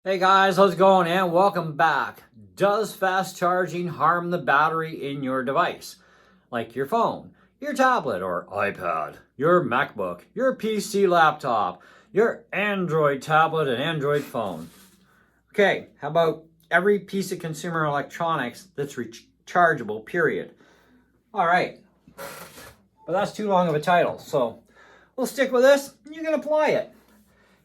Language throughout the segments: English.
Hey guys, how's it going? And welcome back. Does fast charging harm the battery in your device? Like your phone, your tablet or iPad, your MacBook, your PC laptop, your Android tablet and Android phone. Okay, how about every piece of consumer electronics that's rechargeable, period? All right, but that's too long of a title, so we'll stick with this and you can apply it.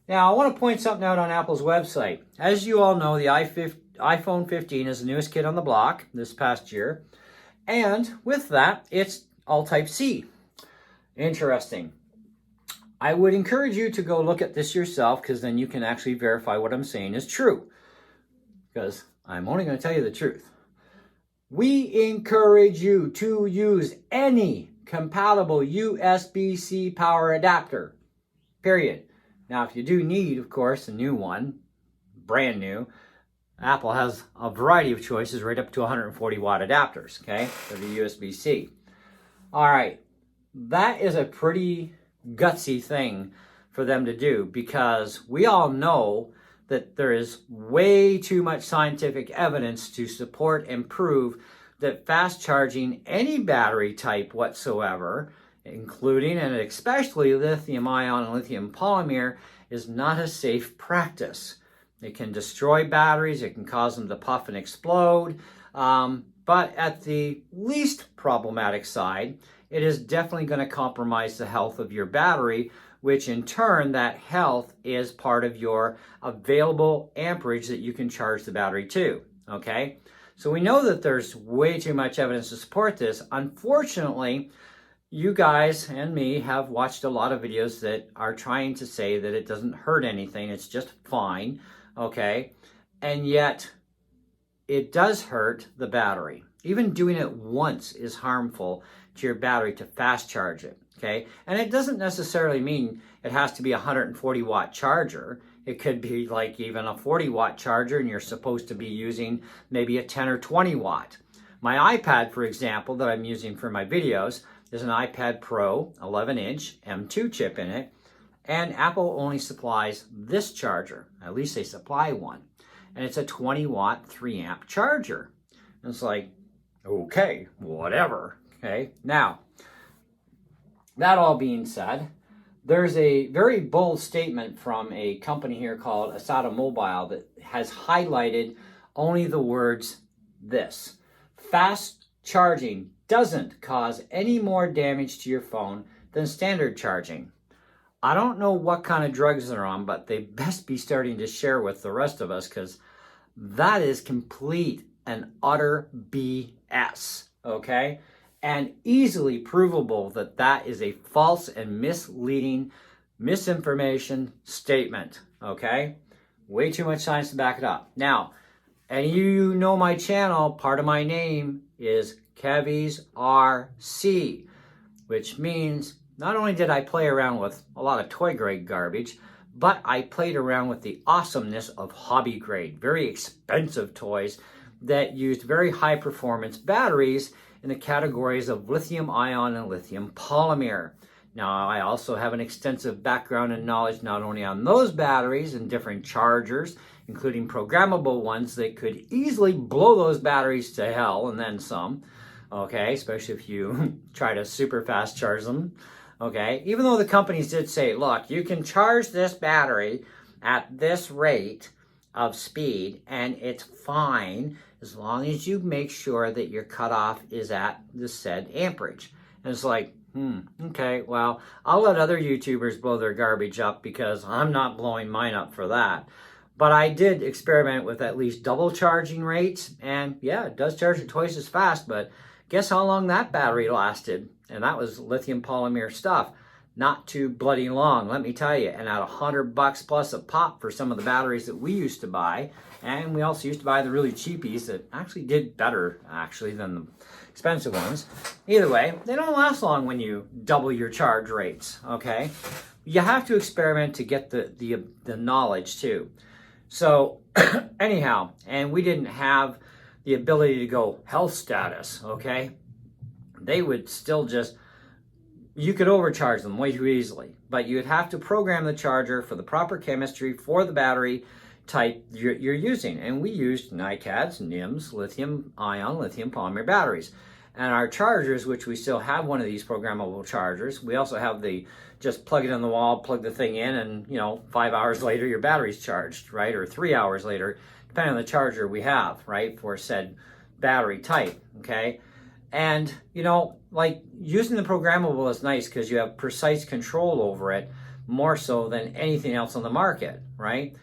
Now, I want to point something out on Apple's website. As you all know, the iPhone 15 is the newest kid on the block this past year. And with that, it's all Type-C. Interesting. I would encourage you to go look at this yourself because then you can actually verify what I'm saying is true. Because I'm only going to tell you the truth. We encourage you to use any compatible USB-C power adapter. Period. Now, if you do need, of course, a new one, brand new, Apple has a variety of choices right up to 140 watt adapters, okay, for the USB-C. All right, that is a pretty gutsy thing for them to do because we all know that there is way too much scientific evidence to support and prove that fast charging any battery type whatsoever, including and especially lithium ion and lithium polymer, is not a safe practice. It can destroy batteries, it can cause them to puff and explode, but at the least problematic side, it is definitely going to compromise the health of your battery, which in turn, that health is part of your available amperage that you can charge the battery to, okay? So we know that there's way too much evidence to support this. Unfortunately, you guys and me have watched a lot of videos that are trying to say that it doesn't hurt anything, it's just fine, okay? And yet, it does hurt the battery. Even doing it once is harmful to your battery to fast charge it, okay? And it doesn't necessarily mean it has to be a 140 watt charger. It could be like even a 40 watt charger and you're supposed to be using maybe a 10 or 20 watt. My iPad, for example, that I'm using for my videos, is an iPad Pro 11-inch M2 chip in it, and Apple only supplies this charger. At least they supply one. And it's a 20 watt 3 amp charger. And it's like, okay, whatever. Okay, now, that all being said, there's a very bold statement from a company here called Asada Mobile that has highlighted only the words this: fast charging doesn't cause any more damage to your phone than standard charging. I don't know what kind of drugs they're on, but they best be starting to share with the rest of us because that is complete and utter BS, okay? And easily provable that that is a false and misleading misinformation statement, okay? Way too much science to back it up. Now, and you know my channel, part of my name is Kevy's RC, which means not only did I play around with a lot of toy grade garbage, but I played around with the awesomeness of hobby grade, very expensive toys that used very high performance batteries in the categories of lithium ion and lithium polymer. Now, I also have an extensive background and knowledge not only on those batteries and different chargers, including programmable ones that could easily blow those batteries to hell and then some, okay, especially if you try to super fast charge them, okay? Even though the companies did say, look, you can charge this battery at this rate of speed and it's fine as long as you make sure that your cutoff is at the said amperage. And it's like, okay, well, I'll let other YouTubers blow their garbage up because I'm not blowing mine up for that. But I did experiment with at least double charging rates, and yeah, it does charge it twice as fast, but guess how long that battery lasted? And that was lithium polymer stuff. Not too bloody long, let me tell you. And at $100 plus a pop for some of the batteries that we used to buy, and we also used to buy the really cheapies that actually did better, actually, than the expensive ones. Either way, they don't last long when you double your charge rates, okay? You have to experiment to get the knowledge, too. So, anyhow, and we didn't have the ability to go health status, okay? They would still just, you could overcharge them way too easily, but you'd have to program the charger for the proper chemistry for the battery type you're using. And we used NiCads, NIMS, lithium ion, lithium polymer batteries. And our chargers, which we still have one of these programmable chargers, we also have the just plug it in the wall, plug the thing in, and 5 hours later your battery's charged, right? Or 3 hours later, depending on the charger we have, right, for said battery type, okay? And like using the programmable is nice because you have precise control over it, more so than anything else on the market, right?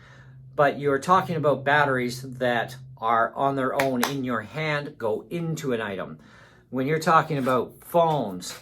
But you're talking about batteries that are on their own in your hand, go into an item. When you're talking about phones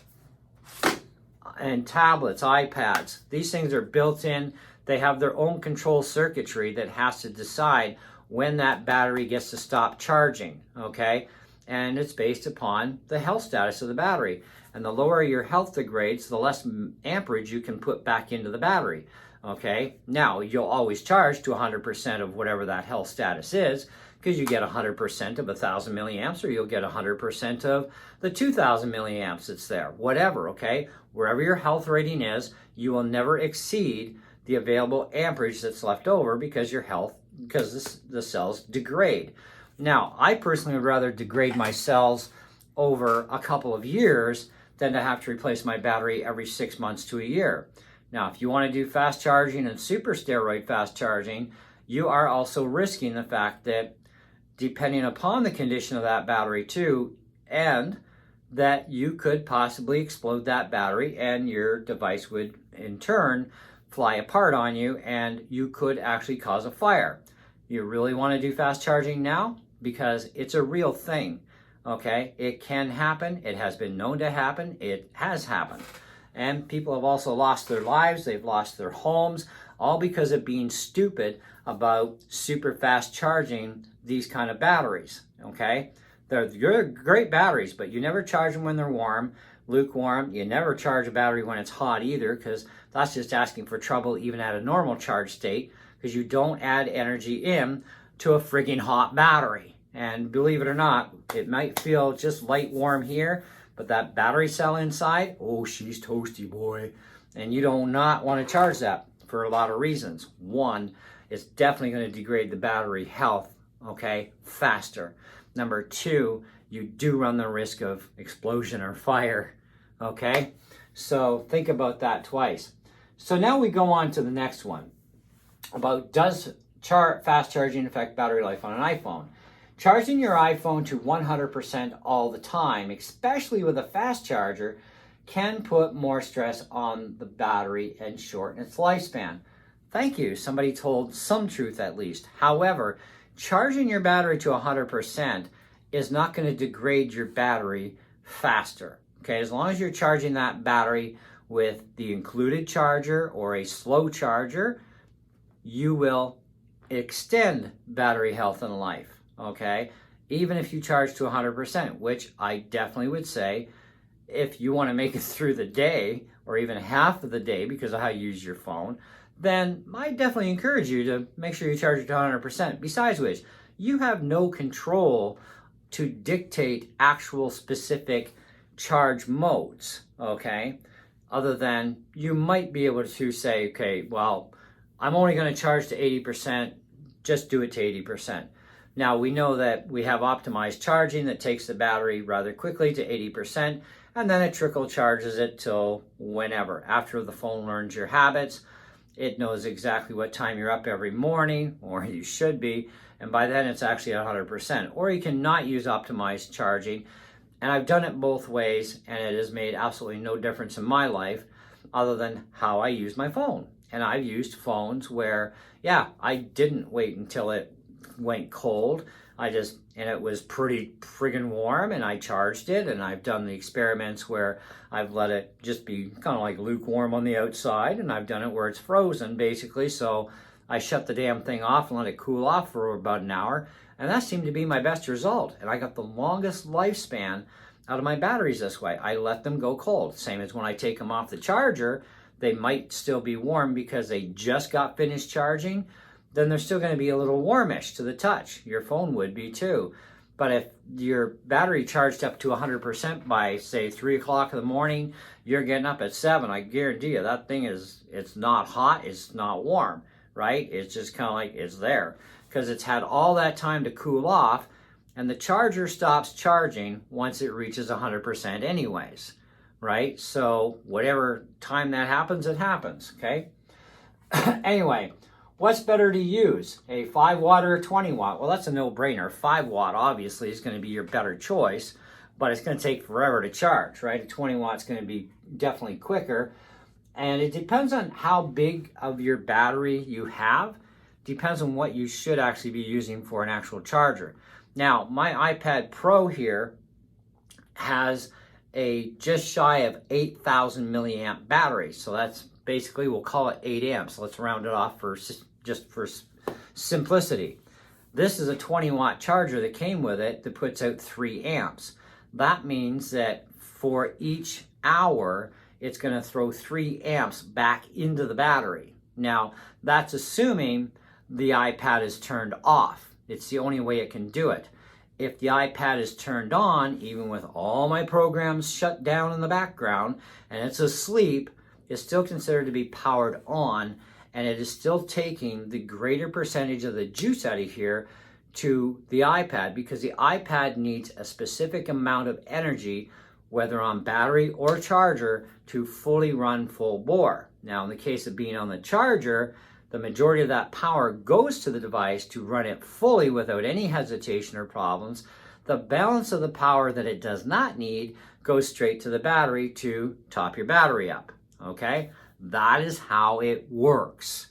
and tablets, iPads, these things are built in. They have their own control circuitry that has to decide when that battery gets to stop charging, okay? And it's based upon the health status of the battery. And the lower your health degrades, the less amperage you can put back into the battery, okay? Now, you'll always charge to 100% of whatever that health status is, because you get 100% of 1,000 milliamps, or you'll get 100% of the 2,000 milliamps that's there, whatever, okay? Wherever your health rating is, you will never exceed the available amperage that's left over because the cells degrade. Now, I personally would rather degrade my cells over a couple of years than to have to replace my battery every 6 months to a year. Now, if you want to do fast charging and super steroid fast charging, you are also risking the fact that depending upon the condition of that battery too, and that you could possibly explode that battery and your device would in turn fly apart on you and you could actually cause a fire. You really want to do fast charging now? Because it's a real thing, okay? It can happen. It has been known to happen. It has happened. And people have also lost their lives. They've lost their homes, all because of being stupid about super fast charging these kind of batteries, okay? They're great batteries, but you never charge them when they're warm, lukewarm. You never charge a battery when it's hot either, because that's just asking for trouble even at a normal charge state, because you don't add energy in to a friggin' hot battery. And believe it or not, it might feel just light warm here, but that battery cell inside, oh, she's toasty, boy. And you do not want to charge that for a lot of reasons. One, it's definitely going to degrade the battery health, okay, faster. Number two, you do run the risk of explosion or fire, okay? So think about that twice. So now we go on to the next one about does fast charging affect battery life on an iPhone? Charging your iPhone to 100% all the time, especially with a fast charger, can put more stress on the battery and shorten its lifespan. Thank you. Somebody told some truth at least. However, charging your battery to 100% is not going to degrade your battery faster. Okay, as long as you're charging that battery with the included charger or a slow charger, you will extend battery health and life. Okay, even if you charge to 100%, which I definitely would say if you want to make it through the day or even half of the day because of how you use your phone, then I definitely encourage you to make sure you charge it to 100%. Besides which, you have no control to dictate actual specific charge modes, okay? Other than you might be able to say, okay, well, I'm only going to charge to 80%, just do it to 80%. Now, we know that we have optimized charging that takes the battery rather quickly to 80%, and then it trickle charges it till whenever. After the phone learns your habits, it knows exactly what time you're up every morning, or you should be, and by then it's actually at 100%. Or you can not use optimized charging, and I've done it both ways, and it has made absolutely no difference in my life other than how I use my phone. And I've used phones where, yeah, I didn't wait until it went cold. And it was pretty friggin' warm, and I charged it, and I've done the experiments where I've let it just be kind of like lukewarm on the outside, and I've done it where it's frozen basically, so I shut the damn thing off and let it cool off for about an hour, and that seemed to be my best result, and I got the longest lifespan out of my batteries this way. I let them go cold. Same as when I take them off the charger, they might still be warm because they just got finished charging, then they're still going to be a little warmish to the touch. Your phone would be too. But if your battery charged up to 100% by, say, 3 o'clock in the morning, you're getting up at 7, I guarantee you that thing it's not hot, it's not warm. right? It's just kind of like it's there because it's had all that time to cool off, and the charger stops charging once it reaches 100% anyways, right? So whatever time that happens, it happens, okay? Anyway, what's better to use, a 5 watt or a 20 watt? Well, that's a no-brainer. 5 watt obviously is going to be your better choice, but it's going to take forever to charge, right? A 20 watt's going to be definitely quicker. And it depends on how big of your battery you have. Depends on what you should actually be using for an actual charger. Now, my iPad Pro here has a just shy of 8,000 milliamp battery. So that's basically, we'll call it 8 amps. Let's round it off for just for simplicity. This is a 20 watt charger that came with it that puts out 3 amps. That means that for each hour, it's going to throw 3 amps back into the battery. Now, that's assuming the iPad is turned off. It's the only way it can do it. If the iPad is turned on, even with all my programs shut down in the background, and it's asleep, it's still considered to be powered on, and it is still taking the greater percentage of the juice out of here to the iPad, because the iPad needs a specific amount of energy, whether on battery or charger, to fully run full bore. Now, in the case of being on the charger, the majority of that power goes to the device to run it fully without any hesitation or problems. The balance of the power that it does not need goes straight to the battery to top your battery up, okay? That is how it works.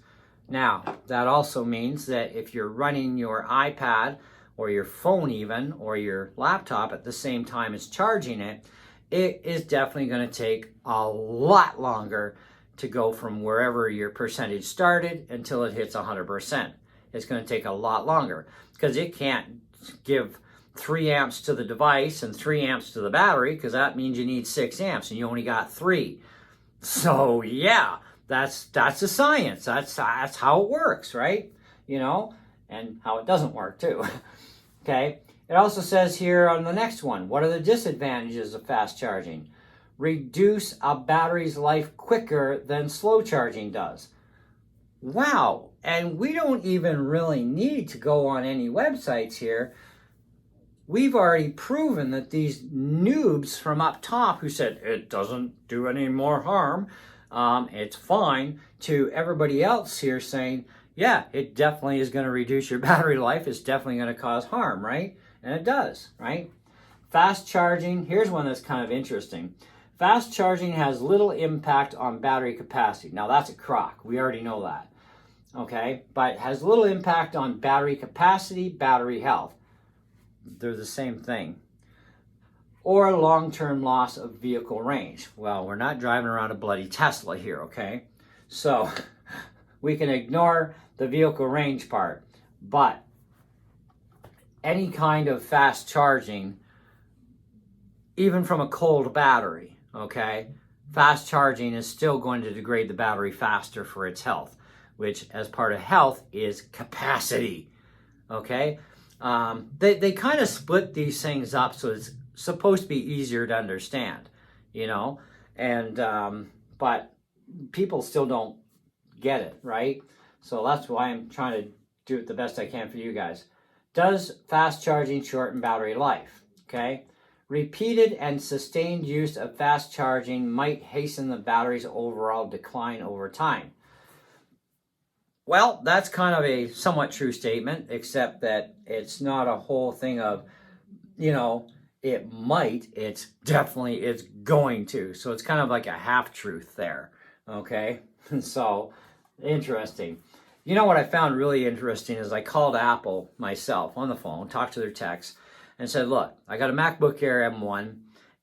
Now, that also means that if you're running your iPad or your phone even, or your laptop at the same time as charging it, it is definitely going to take a lot longer to go from wherever your percentage started until it hits 100%. It's going to take a lot longer because it can't give 3 amps to the device and 3 amps to the battery, because that means you need 6 amps and you only got 3. So yeah, that's the science. That's how it works, right? You know, and how it doesn't work too. Okay. It also says here on the next one, what are the disadvantages of fast charging? Reduce a battery's life quicker than slow charging does. Wow. And we don't even really need to go on any websites here. We've already proven that these noobs from up top who said it doesn't do any more harm, it's fine, to everybody else here saying, yeah, it definitely is going to reduce your battery life. It's definitely going to cause harm, right? And it does, right? Fast charging, here's one that's kind of interesting. Fast charging has little impact on battery capacity. Now that's a crock. We already know that. Okay? But has little impact on battery capacity, battery health. They're the same thing. Or long-term loss of vehicle range. Well, we're not driving around a bloody Tesla here, okay? So we can ignore the vehicle range part. But any kind of fast charging, even from a cold battery, okay, fast charging is still going to degrade the battery faster for its health, which as part of health is capacity, okay? They kind of split these things up so it's supposed to be easier to understand, you know, and but people still don't get it, right? So that's why I'm trying to do it the best I can for you guys. Does fast charging shorten battery life? Okay. Repeated and sustained use of fast charging might hasten the battery's overall decline over time. Well, that's kind of a somewhat true statement, except that it's not a whole thing of, you know, it might, it's going to. So it's kind of like a half-truth there, okay? So, interesting. You know what I found really interesting is I called Apple myself on the phone, talked to their techs, and said, look, I got a MacBook Air M1,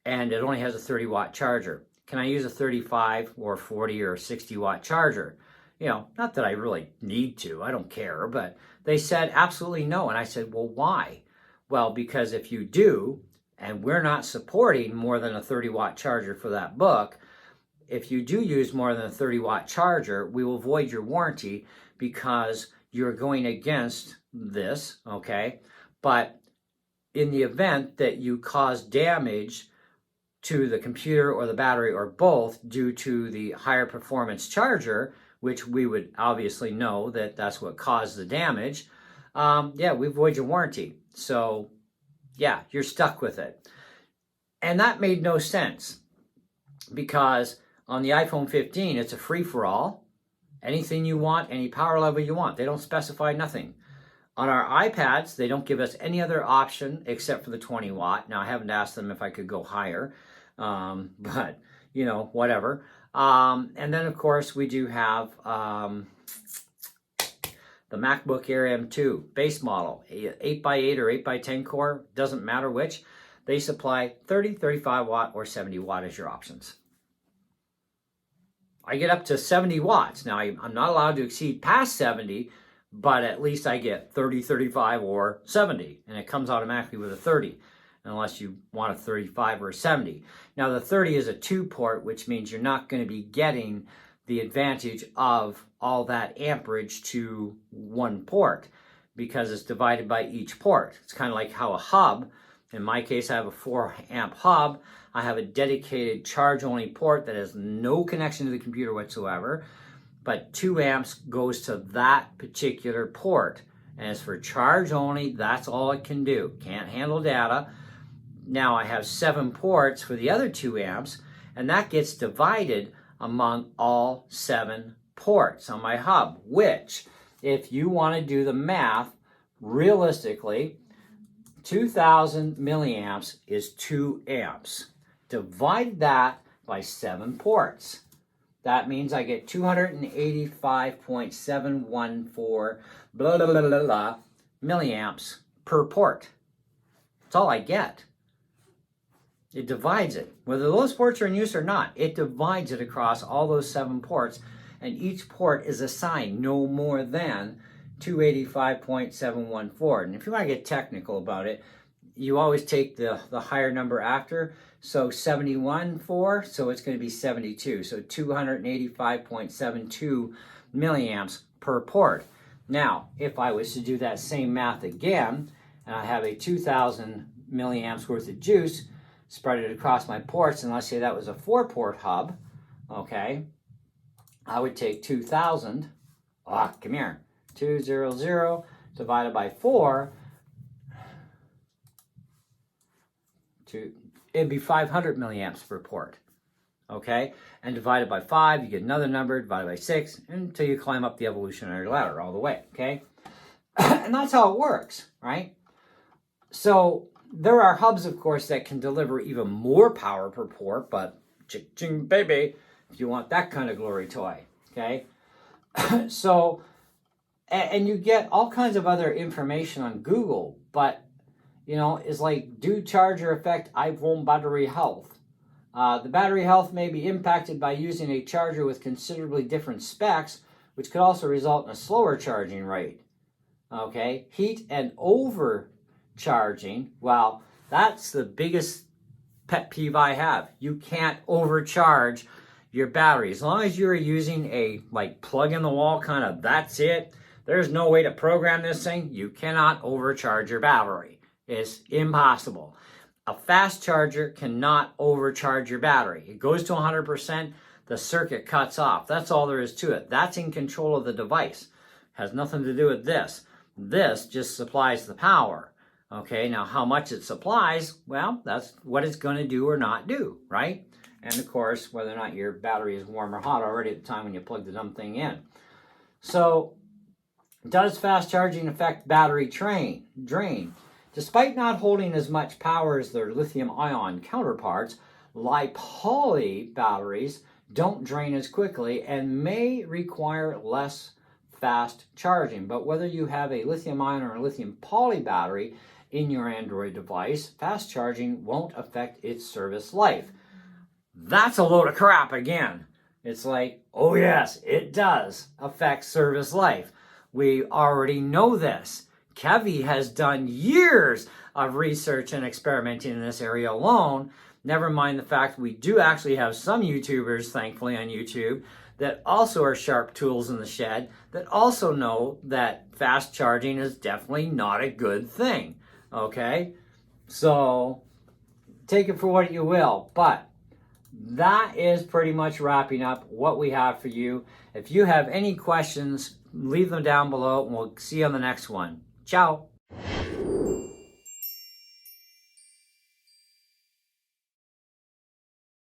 and it only has a 30-watt charger. Can I use a 35 or 40 or 60-watt charger? You know, not that I really need to, I don't care, but they said absolutely no. And I said, well, why? Well, because if you do, and we're not supporting more than a 30-watt charger for that book, if you do use more than a 30-watt charger, we will void your warranty because you're going against this, okay? But in the event that you cause damage to the computer or the battery or both due to the higher performance charger, which we would obviously know that that's what caused the damage, yeah, we void your warranty. So yeah, you're stuck with it. And that made no sense because on the iPhone 15, it's a free-for-all. Anything you want, any power level you want. They don't specify nothing. On our iPads, they don't give us any other option except for the 20 watt. Now, I haven't asked them if I could go higher, but, you know, whatever. And then, of course, we do have the MacBook Air M2 base model, 8x8 or 8x10 core, doesn't matter which. They supply 30, 35 watt, or 70 watt as your options. I get up to 70 watts. Now, I'm not allowed to exceed past 70, but at least I get 30, 35, or 70, and it comes automatically with a 30, unless you want a 35 or a 70. Now, the 30 is a 2-port, which means you're not going to be getting the advantage of all that amperage to one port because it's divided by each port. It's kind of like how a hub, in my case, I have a 4-amp hub. I have a dedicated charge-only port that has no connection to the computer whatsoever, but 2 amps goes to that particular port. And as for charge only, that's all it can do. Can't handle data. Now I have 7 ports for the other 2 amps, and that gets divided among all 7 ports on my hub, which, if you want to do the math, realistically, 2,000 milliamps is 2 amps. Divide that by 7 ports. That means I get 285.714 blah, blah, blah, blah, blah, milliamps per port. That's all I get. It divides it. Whether those ports are in use or not, it divides it across all those 7 ports, and each port is assigned no more than 285.714. And if you want to get technical about it, you always take the higher number after. So 71.4, so it's going to be 72. So 285.72 milliamps per port. Now, if I was to do that same math again, and I have a 2,000 milliamps worth of juice, spread it across my ports, and let's say that was a 4-port hub, okay, I would take 2,000, come here, 200 divided by 4, it'd be 500 milliamps per port, okay? And divided by 5, you get another number, divided by 6, until you climb up the evolutionary ladder all the way, okay? And that's how it works, right? So there are hubs, of course, that can deliver even more power per port, but ching baby, if you want that kind of glory toy, okay? So, and you get all kinds of other information on Google, but you know, is like, do charger affect iPhone battery health? The battery health may be impacted by using a charger with considerably different specs, which could also result in a slower charging rate. Okay, heat and overcharging, well, that's the biggest pet peeve I have. You can't overcharge your battery. As long as you're using a like plug in the wall kind of, that's it. There's no way to program this thing. You cannot overcharge your battery. It's impossible. A fast charger cannot overcharge your battery. It goes to 100%, the circuit cuts off. That's all there is to it. That's in control of the device. Has nothing to do with this. This just supplies the power. Okay, now how much it supplies, well, that's what it's going to do or not do, right? And of course, whether or not your battery is warm or hot already at the time when you plug the dumb thing in. So, does fast charging affect battery drain? Despite not holding as much power as their lithium-ion counterparts, LiPoly batteries don't drain as quickly and may require less fast charging. But whether you have a lithium-ion or a lithium-poly battery in your Android device, fast charging won't affect its service life. That's a load of crap again. It's like, oh yes, it does affect service life. We already know this. Kevi has done years of research and experimenting in this area alone. Never mind the fact we do actually have some YouTubers, thankfully, on YouTube that also are sharp tools in the shed that also know that fast charging is definitely not a good thing. Okay? So, take it for what you will. But that is pretty much wrapping up what we have for you. If you have any questions, leave them down below and we'll see you on the next one. Ciao.